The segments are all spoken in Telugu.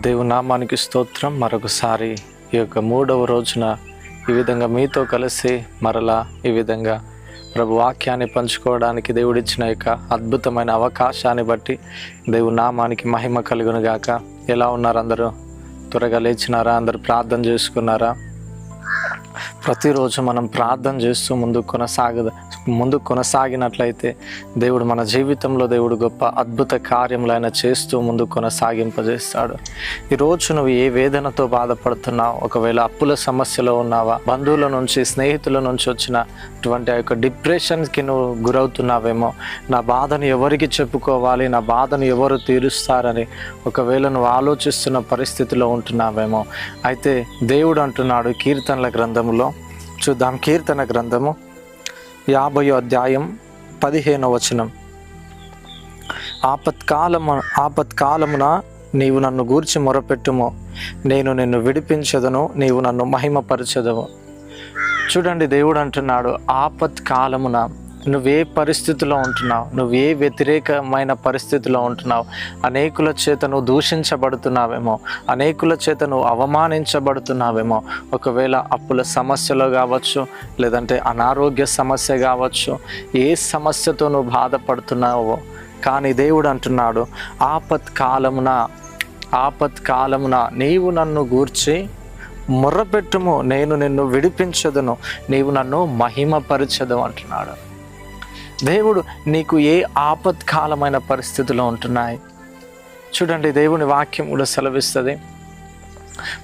దేవుని నామానికి స్తోత్రం. మరొకసారి ఈ యొక్క 3వ రోజున ఈ విధంగా మీతో కలిసి మరలా ఈ విధంగా ప్రభు వాక్యాన్ని పంచుకోవడానికి దేవుడిచ్చిన యొక్క అద్భుతమైన అవకాశాన్ని బట్టి దేవుని నామానికి మహిమ కలుగును గాక. ఎలా ఉన్నారు అందరూ? త్వరగా లేచినారా? అందరూ ప్రార్థన చేసుకున్నారా? ప్రతిరోజు మనం ప్రార్థన చేస్తూ ముందుకు కొనసాగినట్లయితే దేవుడు మన జీవితంలో దేవుడు గొప్ప అద్భుత కార్యములైన చేస్తూ ముందుకు కొనసాగింపజేస్తాడు. ఈరోజు నువ్వు ఏ వేదనతో బాధపడుతున్నావు? ఒకవేళ అప్పుల సమస్యలో ఉన్నావా? బంధువుల నుంచి, స్నేహితుల నుంచి వచ్చినటువంటి ఆ యొక్క డిప్రెషన్కి నువ్వు గురవుతున్నావేమో. నా బాధను ఎవరికి చెప్పుకోవాలి, నా బాధను ఎవరు తీరుస్తారని ఒకవేళ నువ్వు ఆలోచిస్తున్న పరిస్థితిలో ఉంటున్నావేమో. అయితే దేవుడు అంటున్నాడు కీర్తనల గ్రంథంలో, చూద్దాం. కీర్తన గ్రంథము 50వ అధ్యాయం 15వ వచనం. ఆపత్కాలమున నీవు నన్ను గూర్చి మొరపెట్టుము, నేను నిన్ను విడిపించదను, నీవు నన్ను మహిమపరచదవు. చూడండి, దేవుడు అంటున్నాడు ఆపత్కాలమున నువ్వే పరిస్థితిలో ఉంటున్నావు, నువ్వే వ్యతిరేకమైన పరిస్థితిలో ఉంటున్నావు, అనేకుల చేత నువ్వు దూషించబడుతున్నావేమో, అనేకుల చేత నువ్వు అవమానించబడుతున్నావేమో. ఒకవేళ అప్పుల సమస్యలో కావచ్చు, లేదంటే అనారోగ్య సమస్య కావచ్చు, ఏ సమస్యతో నువ్వు బాధపడుతున్నావో, కానీ దేవుడు అంటున్నాడు ఆపత్కాలమున నీవు నన్ను గూర్చి మొర్రపెట్టుము, నేను నిన్ను విడిపించదును, నీవు నన్ను మహిమపరచదు అంటున్నాడు. దేవుడు నీకు ఏ ఆపత్కాలమైన పరిస్థితుల్లో ఉంటున్నాయి? చూడండి, దేవుని వాక్యం కూడా సెలవిస్తుంది,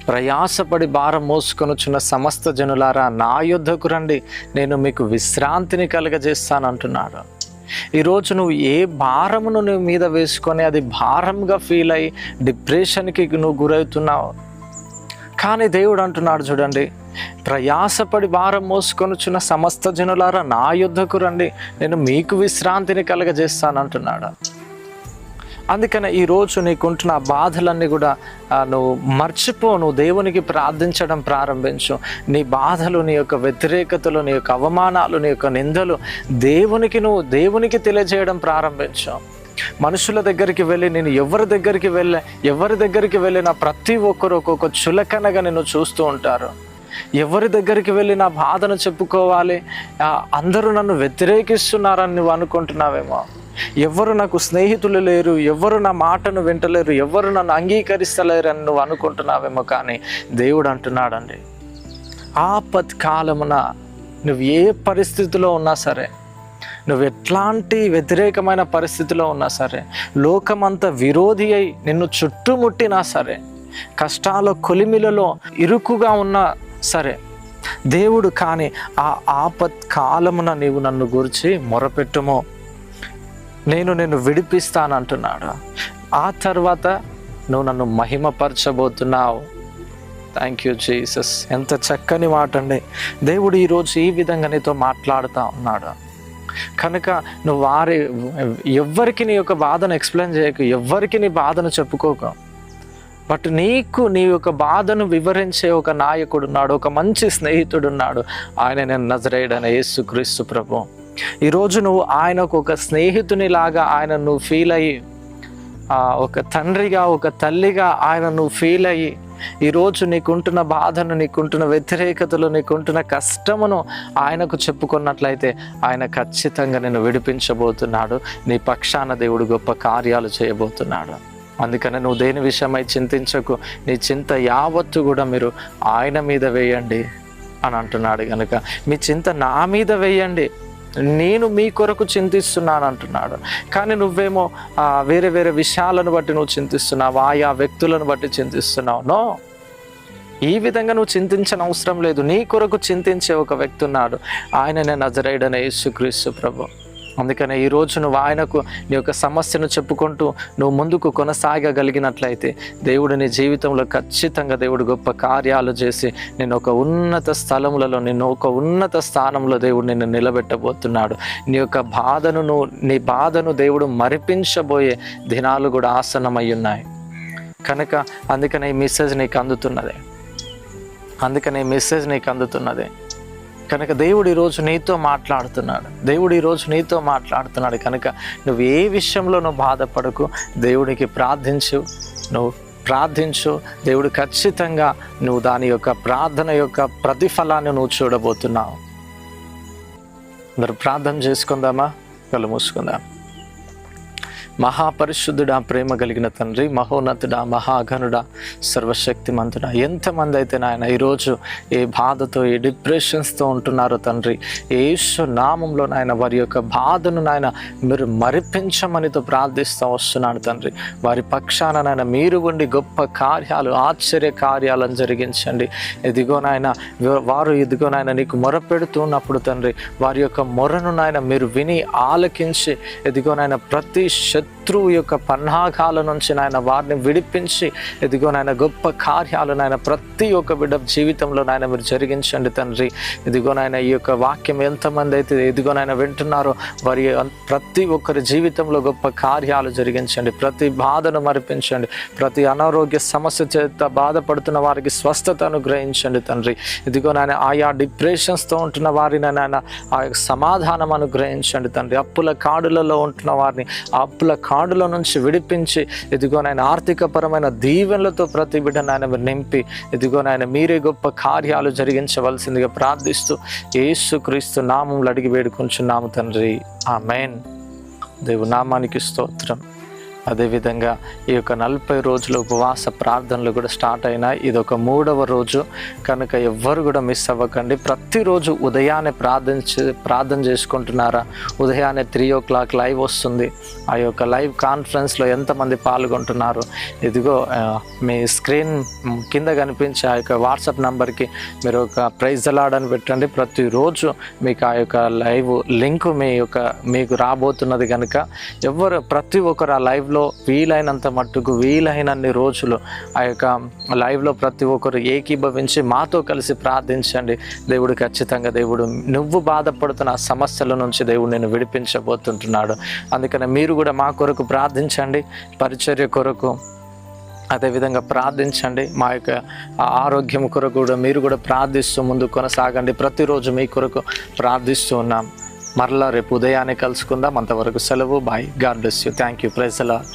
ప్రయాసపడి భారం మోసుకొనుచున్న సమస్త జనులారా నా యొద్దకు రండి, నేను మీకు విశ్రాంతిని కలుగజేస్తాను అంటున్నాడు. ఈరోజు నువ్వు ఏ భారమును నువ్వు మీద వేసుకొని అది భారంగా ఫీల్ అయ్యి డిప్రెషన్కి నువ్వు గురవుతున్నావు. కానీ దేవుడు అంటున్నాడు, చూడండి, ప్రయాసపడి భారం మోసుకొనుచున్న సమస్త జనులారా నా యొద్దకు రండి, నేను మీకు విశ్రాంతిని కలగజేస్తాను అంటున్నాడు. అందుకనే ఈరోజు నీకుంటున్న బాధలన్నీ కూడా నువ్వు మర్చిపో, నువ్వు దేవునికి ప్రార్థించడం ప్రారంభించు. నీ బాధలు, నీ యొక్క వ్యతిరేకతలు, నీ యొక్క అవమానాలు, నీ యొక్క నిందలు దేవునికి తెలియజేయడం ప్రారంభించు. మనుషుల దగ్గరికి వెళ్ళి నేను ఎవరి దగ్గరికి వెళ్ళినా ప్రతి ఒక్కరు ఒక్కొక్క చులకనగా నిన్ను చూస్తూ ఉంటారు. ఎవరి దగ్గరికి వెళ్ళి నా బాధను చెప్పుకోవాలి, అందరూ నన్ను వ్యతిరేకిస్తున్నారని నువ్వు అనుకుంటున్నావేమో. ఎవరు నాకు స్నేహితులు లేరు, ఎవరు నా మాటను వింటలేరు, ఎవరు నన్ను అంగీకరిస్తలేరని నువ్వు అనుకుంటున్నావేమో. కానీ దేవుడు అంటున్నాడండి, ఆపత్కాలమున నువ్వు ఏ పరిస్థితిలో ఉన్నా సరే, నువ్వు ఎట్లాంటి వ్యతిరేకమైన పరిస్థితిలో ఉన్నా సరే, లోకమంతా విరోధి అయి నిన్ను చుట్టుముట్టినా సరే, కష్టాల కొలిమిలలో ఇరుకుగా ఉన్నా సరే, దేవుడు కానీ ఆ ఆపత్కాలమున నీవు నన్ను గురించి మొరపెట్టుము, నేను నిన్ను విడిపిస్తాను అంటున్నాడు. ఆ తర్వాత నువ్వు నన్ను మహిమపరచబోతున్నావు. Thank you Jesus. ఎంత చక్కని మాట అండి. దేవుడు ఈరోజు ఈ విధంగా నీతో మాట్లాడుతూ ఉన్నాడు. కనుక నువ్వు ఎవ్వరికి నీ యొక్క బాధను ఎక్స్ప్లెయిన్ చేయకు, ఎవ్వరికి నీ బాధను చెప్పుకోకు. బట్ నీకు నీ యొక్క బాధను వివరించే ఒక నాయకుడు ఉన్నాడు, ఒక మంచి స్నేహితుడు ఉన్నాడు. ఆయన నేను నజరేయుడైన యేసుక్రీస్తు ప్రభు. ఈరోజు నువ్వు ఆయనకు ఒక స్నేహితుని లాగా ఆయన నువ్వు ఫీల్ అయ్యి, ఒక తండ్రిగా, ఒక తల్లిగా ఆయన నువ్వు ఫీల్ అయ్యి, ఈరోజు నీకుంటున్న బాధను, నీకుంటున్న వ్యతిరేకతలు, నీకుంటున్న కష్టమును ఆయనకు చెప్పుకున్నట్లయితే ఆయన ఖచ్చితంగా నిన్ను విడిపించబోతున్నాడు. నీ పక్షాన దేవుడు గొప్ప కార్యాలు చేయబోతున్నాడు. అందుకని నువ్వు దేని విషయమై చింతించకు, నీ చింత యావత్తు కూడా మీరు ఆయన మీద వేయండి అని అంటున్నాడు. కనుక మీ చింత నా మీద వేయండి, నేను మీ కొరకు చింతిస్తున్నాను అంటున్నాడు. కానీ నువ్వేమో వేరే వేరే విషయాలను బట్టి నువ్వు చింతిస్తున్నావు, ఆయా వ్యక్తులను బట్టి చింతిస్తున్నావు. నో, ఈ విధంగా నువ్వు చింతించని అవసరం లేదు. నీ కొరకు చింతించే ఒక వ్యక్తి ఉన్నాడు, ఆయననే నజరేయుడైన యేసుక్రీస్తు ప్రభు. అందుకనే ఈరోజు నువ్వు ఆయనకు నీ యొక్క సమస్యను చెప్పుకుంటూ నువ్వు ముందుకు కొనసాగగలిగినట్లయితే దేవుడు నీ జీవితంలో ఖచ్చితంగా దేవుడు గొప్ప కార్యాలు చేసి నిన్ను ఒక ఉన్నత స్థలములలో, నిన్ను ఒక ఉన్నత స్థానంలో దేవుడు నిన్ను నిలబెట్టబోతున్నాడు. నీ బాధను దేవుడు మరిపించబోయే దినాలు కూడా ఆసన్నమై ఉన్నాయి. కనుక అందుకనే ఈ మెసేజ్ నీకు అందుతున్నది. కనుక దేవుడు ఈరోజు నీతో మాట్లాడుతున్నాడు. కనుక నువ్వు ఏ విషయంలో నువ్వు బాధపడకు, దేవుడికి ప్రార్థించు, నువ్వు ప్రార్థించు. దేవుడు ఖచ్చితంగా నువ్వు దాని యొక్క ప్రార్థన యొక్క ప్రతిఫలాన్ని నువ్వు చూడబోతున్నావు. అందరూ ప్రార్థన చేసుకుందామా? కళ్ళు మూసుకుందాం. మహాపరిశుద్ధుడా, ప్రేమ కలిగిన తండ్రి, మహోన్నతుడా, మహాఘనుడా, సర్వశక్తిమంతుడా, ఎంతమంది అయితే నాయన ఈరోజు ఏ బాధతో, ఏ డిప్రెషన్స్తో ఉంటున్నారో తండ్రి, యేసు నామంలో నాయన వారి యొక్క బాధను నాయన మీరు మరిపించమనితో ప్రార్థిస్తూ వస్తున్నాను తండ్రి. వారి పక్షాన నాయన మీరు ఉండి గొప్ప కార్యాలు, ఆశ్చర్య కార్యాలను జరిగించండి. ఇదిగో నాయన వారు ఇదిగో నాయన నీకు మొరపెడుతున్నప్పుడు తండ్రి, వారి యొక్క మొరను నాయన మీరు విని ఆలకించి ఇదిగో నాయన ప్రతి శత్రువు యొక్క పన్నాగాల నుంచి నాయన వారిని విడిపించి ఇదిగో నాయన గొప్ప కార్యాలు నాయన ప్రతి ఒక్క బిడ్డ జీవితంలో నాయన మీరు జరిగించండి తండ్రి. ఇదిగో నాయన ఈ యొక్క వాక్యం ఎంతమంది అయితే ఇదిగో నాయన వింటున్నారో వారి ప్రతి ఒక్కరి జీవితంలో గొప్ప కార్యాలు జరిగించండి. ప్రతి బాధను మరిపించండి. ప్రతి అనారోగ్య సమస్య చేత బాధపడుతున్న వారికి స్వస్థత అనుగ్రహించండి తండ్రి. ఇదిగో నాయన ఆయా డిప్రెషన్స్తో ఉంటున్న వారిని నాయన ఆ యొక్క సమాధానం అనుగ్రహించండి తండ్రి. అప్పుల కాడులలో ఉంటున్న వారిని ఆ అప్పుల కాడుల నుంచి విడిపించి ఇదిగో నాయన ఆర్థికపరమైన దీవెనలతో ప్రతి బిడ్డ నాయన మీరు నింపి ఇదిగో నాయన మీరే గొప్ప కార్యాలు జరిగించవలసిందిగా ప్రార్థిస్తూ యేసుక్రీస్తు నామములో అడిగి వేడుకుంటున్నాము తండ్రి. ఆమేన్. దేవుని నామానికి స్తోత్రం. అదేవిధంగా ఈ యొక్క 40 రోజుల ఉపవాస ప్రార్థనలు కూడా స్టార్ట్ అయినాయి. ఇది ఒక 3వ రోజు కనుక ఎవ్వరు కూడా మిస్ అవ్వకండి. ప్రతిరోజు ఉదయాన్నే ప్రార్థన చేసుకుంటున్నారా? ఉదయాన్నే 3 o'clock లైవ్ వస్తుంది. ఆ యొక్క లైవ్ కాన్ఫరెన్స్లో ఎంతమంది పాల్గొంటున్నారు? ఇదిగో మీ స్క్రీన్ కింద కనిపించే ఆ యొక్క వాట్సాప్ నంబర్కి మీరు ఒక ప్రైజ్ ద లార్డ్ అని పెట్టండి. ప్రతిరోజు మీకు ఆ యొక్క లైవ్ లింక్ మీకు రాబోతున్నది కనుక ప్రతి ఒక్కరు ఆ లైవ్ వీలైనంత మట్టుకు వీలైనన్ని రోజులు ఆ యొక్క లైవ్లో ప్రతి ఒక్కరు ఏకీభవించి మాతో కలిసి ప్రార్థించండి. దేవుడు ఖచ్చితంగా నువ్వు బాధపడుతున్న సమస్యల నుంచి దేవుడు నేను విడిపించబోతుంటున్నాడు. అందుకని మీరు కూడా మా కొరకు ప్రార్థించండి, పరిచర్య కొరకు అదేవిధంగా ప్రార్థించండి. మా యొక్క ఆరోగ్యం కొరకు కూడా మీరు కూడా ప్రార్థిస్తూ ముందు కొనసాగండి. ప్రతిరోజు మీ కొరకు ప్రార్థిస్తూ ఉన్నాం. మరలా రేపు ఉదయాన్నే కలుసుకుందాం. అంతవరకు సెలవు. Bye. God bless you. Thank you. Praise the lord.